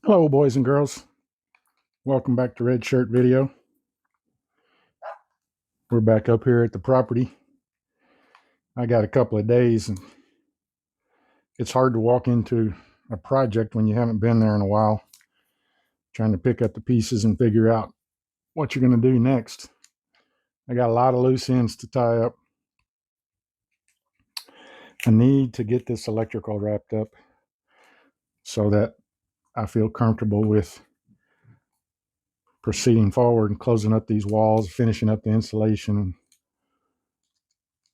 Hello, boys and girls. Welcome back to Red Shirt Video. We're back up here at the property. I got a couple of days, and it's hard to walk into a project when you haven't been there in a while, trying to pick up the pieces and figure out what you're going to do next. I got a lot of loose ends to tie up. I need to get this electrical wrapped up so that I feel comfortable with proceeding forward and closing up these walls, finishing up the insulation, and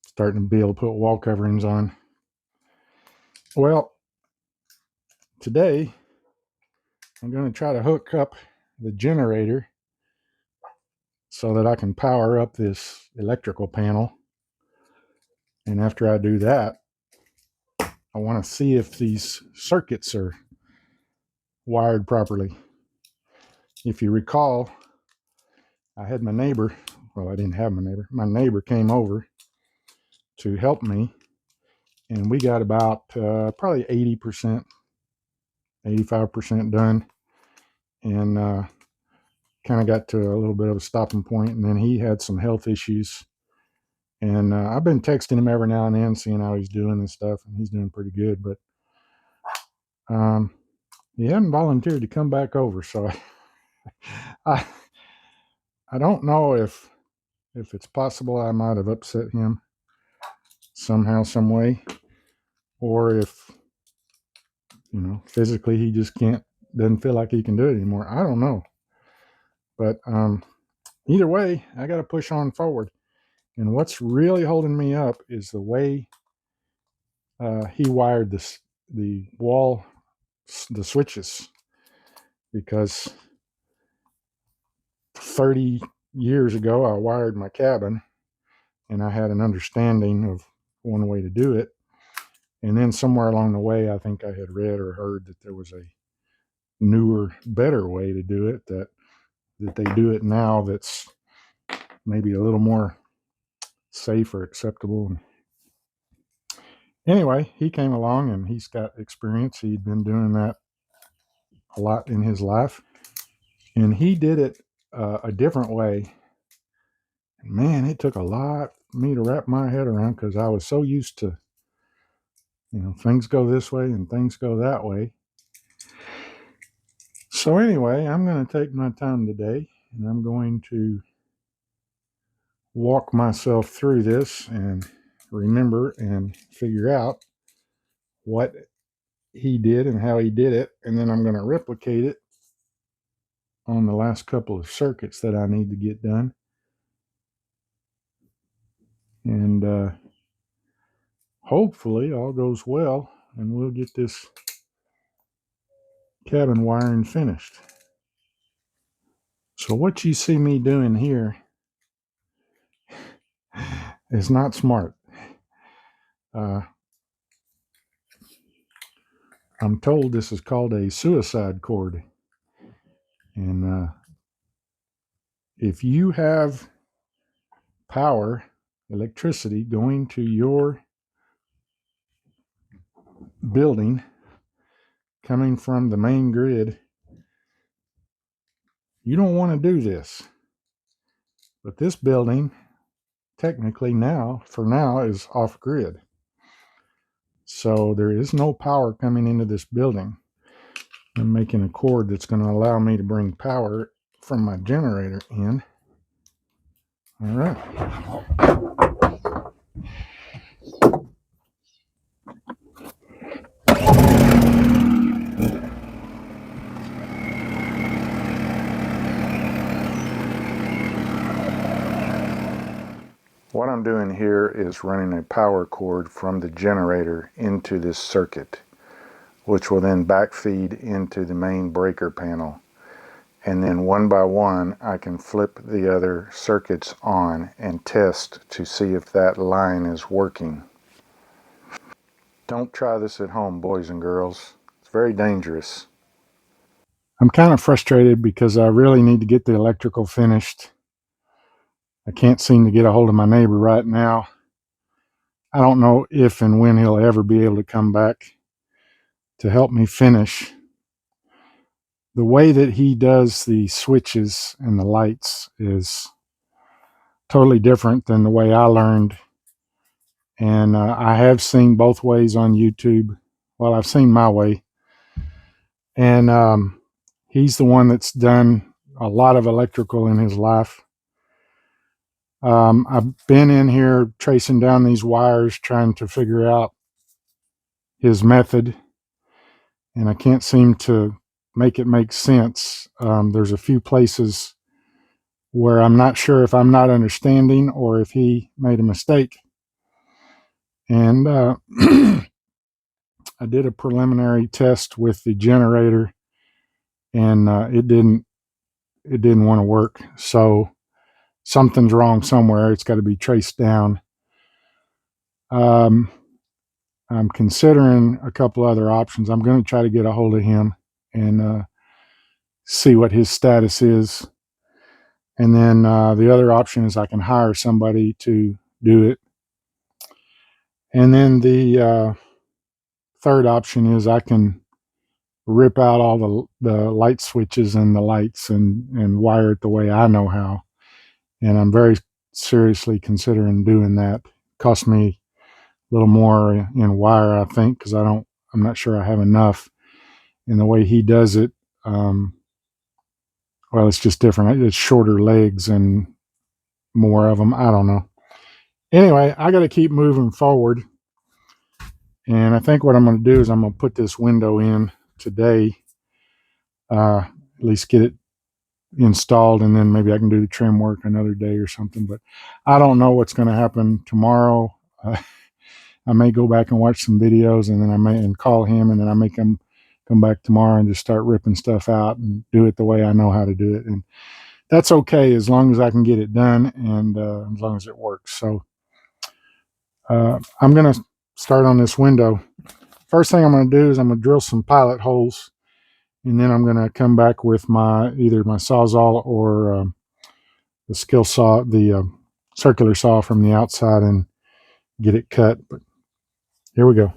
starting to be able to put wall coverings on. Well, today I'm going to try to hook up the generator so that I can power up this electrical panel. And after I do that, I want to see if these circuits are wired properly. If you recall, I had my neighbor, well, I didn't have my neighbor came over to help me, and we got about probably 80%, 85% done, and kind of got to a little bit of a stopping point, and then he had some health issues. And I've been texting him every now and then, seeing how he's doing and stuff, and he's doing pretty good. But he hadn't volunteered to come back over, so I don't know if it's possible I might have upset him somehow, some way, or if physically he just doesn't feel like he can do it anymore. I don't know, but either way, I got to push on forward. And what's really holding me up is the way he wired the wall, the switches, because 30 years ago I wired my cabin, and I had an understanding of one way to do it. And then somewhere along the way, I think I had read or heard that there was a newer, better way to do it, that they do it now, that's maybe a little more safe or acceptable. Anyway, he came along and he's got experience. He'd been doing that a lot in his life, and he did it a different way. Man, it took a lot for me to wrap my head around, because I was so used to, things go this way and things go that way. So anyway, I'm going to take my time today, and I'm going to walk myself through this and remember and figure out what he did and how he did it. And then I'm going to replicate it on the last couple of circuits that I need to get done. And hopefully all goes well, and we'll get this cabin wiring finished. So what you see me doing here is not smart. I'm told this is called a suicide cord. And if you have power, electricity going to your building coming from the main grid, you don't want to do this. But this building, technically for now, is off grid. So there is no power coming into this building. I'm making a cord that's going to allow me to bring power from my generator in. All right. What I'm doing here is running a power cord from the generator into this circuit, which will then backfeed into the main breaker panel. And then one by one, I can flip the other circuits on and test to see if that line is working. Don't try this at home, boys and girls. It's very dangerous. I'm kind of frustrated because I really need to get the electrical finished. I can't seem to get a hold of my neighbor right now. I don't know if and when he'll ever be able to come back to help me finish. the way that he does the switches and the lights is totally different than the way I learned. And I have seen both ways on YouTube. Well, I've seen my way. And he's the one that's done a lot of electrical in his life. I've been in here tracing down these wires, trying to figure out his method, and I can't seem to make it make sense. There's a few places where I'm not sure if I'm not understanding or if he made a mistake. And I did a preliminary test with the generator, and it didn't want to work. So something's wrong somewhere. It's got to be traced down. I'm considering a couple other options. I'm going to try to get a hold of him and see what his status is. And then the other option is I can hire somebody to do it. And then the third option is I can rip out all the light switches and the lights and wire it the way I know how. And I'm very seriously considering doing that. Cost me a little more in wire, I think, because I'm not sure I have enough. And the way he does it, well, it's just different. It's shorter legs and more of them. I don't know. Anyway, I got to keep moving forward. And I think what I'm going to do is I'm going to put this window in today, at least get it installed, and then maybe I can do the trim work another day or something. But I don't know what's going to happen tomorrow. I may go back and watch some videos, and then I may call him, and then I may come back tomorrow and just start ripping stuff out and do it the way I know how to do it. And that's okay as long as I can get it done and as long as it works. So I'm going to start on this window. First thing I'm going to do is I'm going to drill some pilot holes, and then I'm going to come back with either my Sawzall or the skill saw, the circular saw from the outside, and get it cut. But here we go.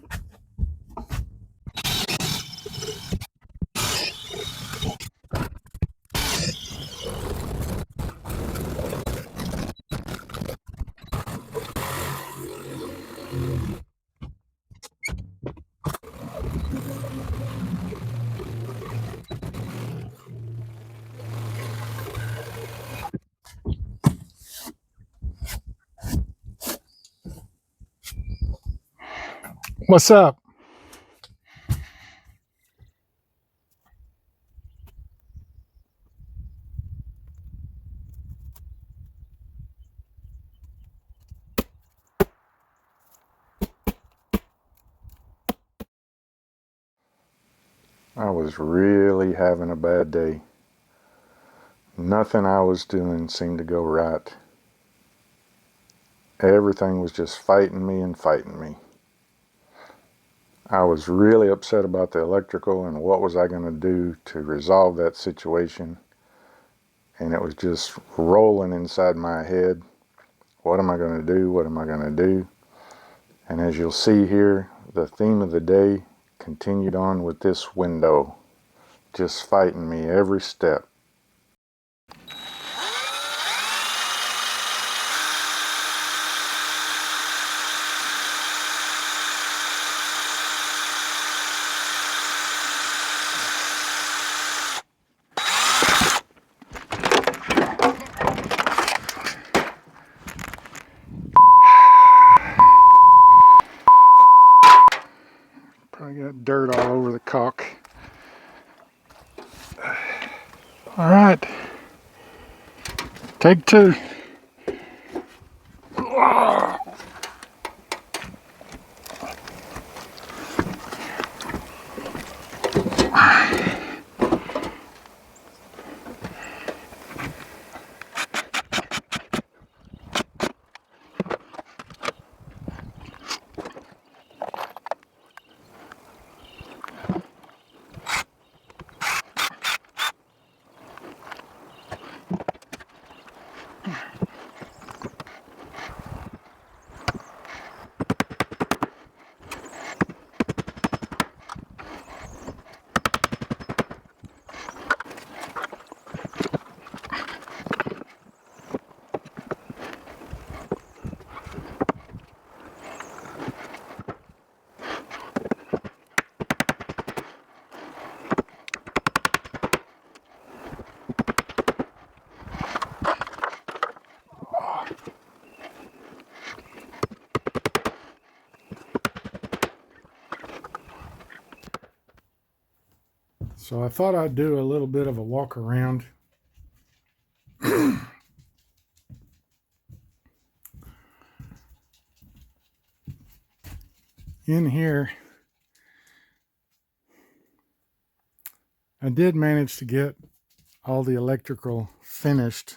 What's up? I was really having a bad day. Nothing I was doing seemed to go right. Everything was just fighting me and fighting me. I was really upset about the electrical and what was I going to do to resolve that situation. And it was just rolling inside my head. What am I going to do? What am I going to do? And as you'll see here, the theme of the day continued on with this window, just fighting me every step. Probably got dirt all over the caulk. All right, take two. So I thought I'd do a little bit of a walk around. In here, I did manage to get all the electrical finished,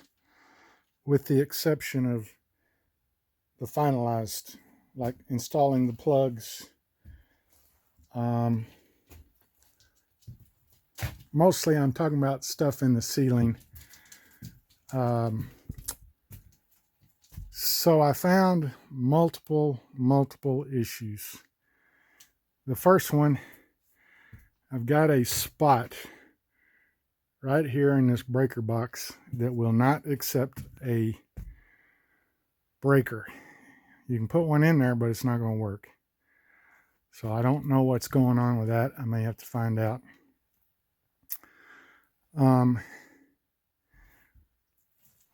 with the exception of the finalized, like installing the plugs. Mostly I'm talking about stuff in the ceiling. So I found multiple issues. The first one, I've got a spot right here in this breaker box that will not accept a breaker. You can put one in there, but it's not going to work. So I don't know what's going on with that. I may have to find out.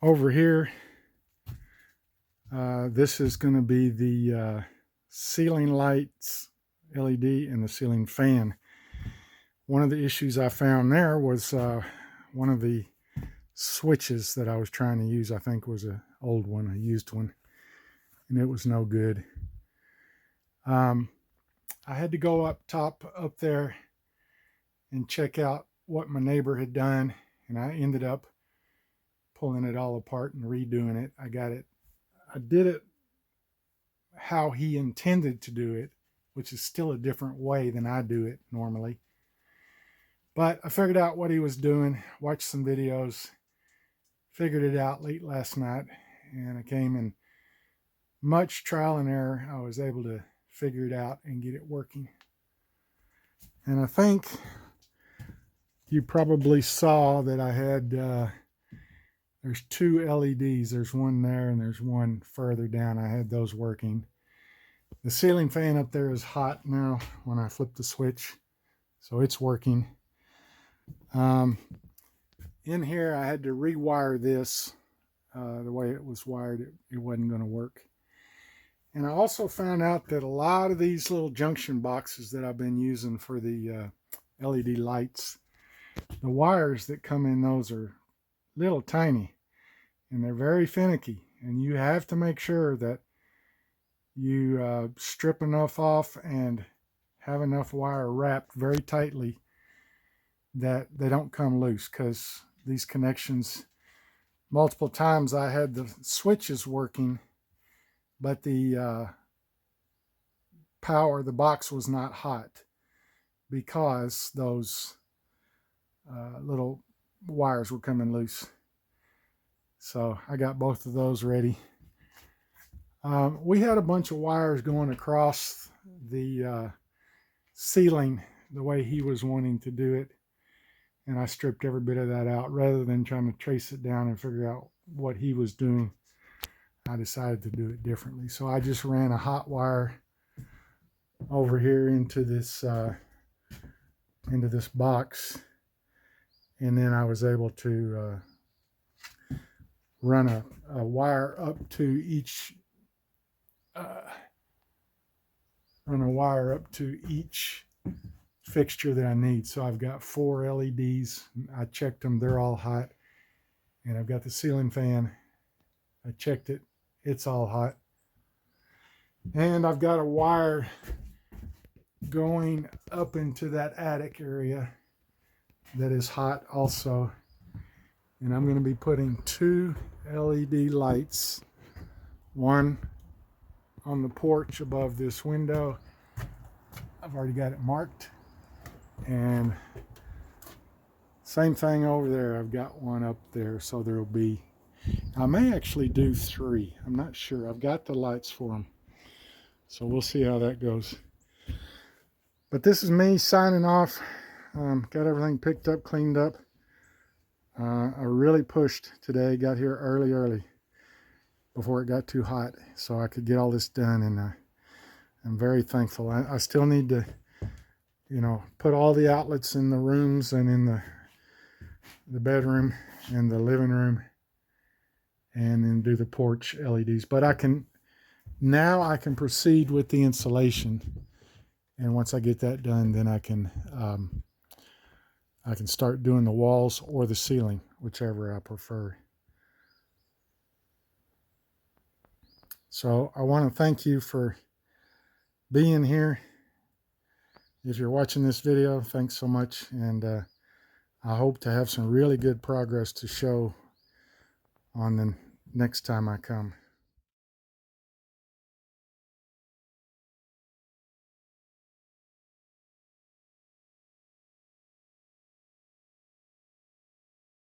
Over here, this is going to be the ceiling lights LED and the ceiling fan. One of the issues I found there was one of the switches that I was trying to use, I think was an old one, a used one, and it was no good. I had to go up there and check out what my neighbor had done, and I ended up pulling it all apart and redoing it. I did it how he intended to do it, which is still a different way than I do it normally. But I figured out what he was doing, watched some videos, figured it out late last night, and I came in much trial and error. I was able to figure it out and get it working. And I think you probably saw that I had, there's two LEDs. There's one there and there's one further down. I had those working. The ceiling fan up there is hot now when I flip the switch, so it's working. In here, I had to rewire this. The way it was wired, it wasn't going to work. And I also found out that a lot of these little junction boxes that I've been using for the LED lights, the wires that come in those are little tiny, and they're very finicky. And you have to make sure that you strip enough off and have enough wire wrapped very tightly that they don't come loose, because these connections, multiple times I had the switches working, but the the box was not hot because those little wires were coming loose. So I got both of those ready. We had a bunch of wires going across the ceiling the way he was wanting to do it, and I stripped every bit of that out. Rather than trying to trace it down and figure out what he was doing, I decided to do it differently. So I just ran a hot wire over here into this box, and then I was able to run a wire up to each fixture that I need. So I've got 4 LEDs. I checked them, they're all hot. And I've got the ceiling fan. I checked it, it's all hot. And I've got a wire going up into that attic area that is hot also. And I'm going to be putting 2 LED lights, one on the porch above this window. I've already got it marked. And same thing over there. I've got one up there, so there'll be, I may actually do 3. I'm not sure. I've got the lights for them, so we'll see how that goes. But this is me signing off. Got everything picked up, cleaned up. I really pushed today. Got here early before it got too hot, so I could get all this done, and I'm very thankful. I still need to, put all the outlets in the rooms and in the bedroom and the living room, and then do the porch LEDs. But I can proceed with the installation, and once I get that done, then I I can start doing the walls or the ceiling, whichever I prefer. So I want to thank you for being here. If you're watching this video, thanks so much, and I hope to have some really good progress to show on the next time I come.